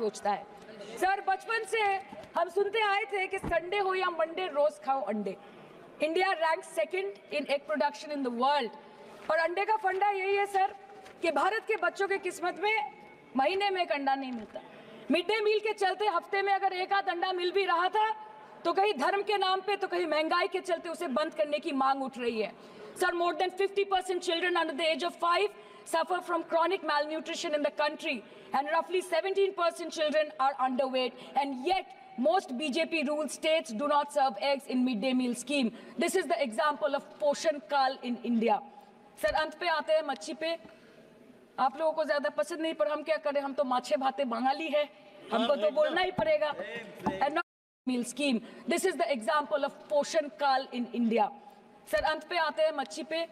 सोचता है। सर, बचपन से हम सुनते आए थे कि संडे हो या मंडे रोज खाओ अंडे। India rank second in egg production in the world. और अंडे का फंडा यही है सर कि भारत के बच्चों के किस्मत में महीने में एक अंडा नहीं मिलता। मिड डे मील के चलते हफ्ते में अगर एक आध अंडा मिल भी रहा था तो कहीं धर्म के नाम पे तो कहीं महंगाई के चलते उसे बंद करने की मांग उठ रही है। Sir, more than 50% children under the age of 5 suffer from chronic malnutrition in the country, and roughly 17% children are underweight, and yet most BJP ruled states do not serve eggs in midday meal scheme. This is the example of Poshan Kal in India. Sir, अंत पे आते हैं मच्छी पे। आप लोगों को ज्यादा पसंद नहीं, पर हम क्या करें, हम तो माछे भाते बंगाली है, हमको तो बोलना ही पड़ेगा। And not meal scheme. This is the example of Poshan Kal in India. Sir, अंत पे आते हैं मच्छी पे।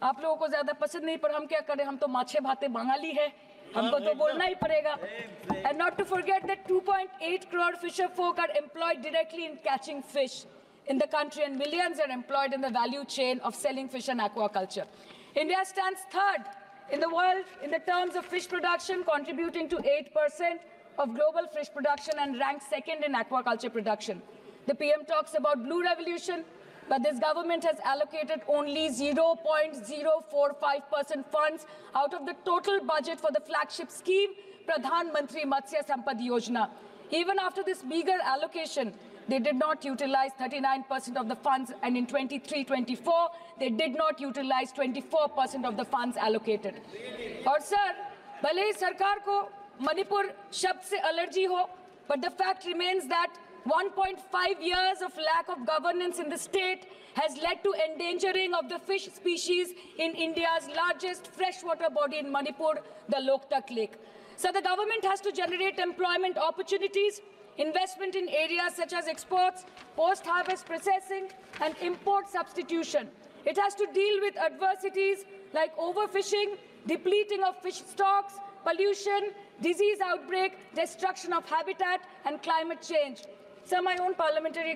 आप लोगों को ज्यादा पसंद नहीं, पर हम क्या करें, हम तो माछे भाते बंगाली है, हमको तो बोलना ही पड़ेगा। And not to forget that 2.8 crore fisher folk are employed directly in catching fish in the country, and millions are employed in the value chain of selling fish and aquaculture. India stands third in the world in the terms of fish production, contributing to 8% of global fish production, and ranks second in aquaculture production. The PM talks about blue revolution, but this government has allocated only 0.045% funds out of the total budget for the flagship scheme, Pradhan Mantri Matsya Sampad Yojana. Even after this meager allocation, they did not utilize 39% of the funds, and in 23-24, they did not utilize 24% of the funds allocated. और sir, भले ही सरकार को मणिपुर शब्द से allergy हो, but the fact remains that 1.5 years of lack of governance in the state has led to endangering of the fish species in India's largest freshwater body in Manipur, the Loktak Lake. So the government has to generate employment opportunities, investment in areas such as exports, post-harvest processing, and import substitution. It has to deal with adversities like overfishing, depleting of fish stocks, pollution, disease outbreak, destruction of habitat, and climate change. So my own parliamentary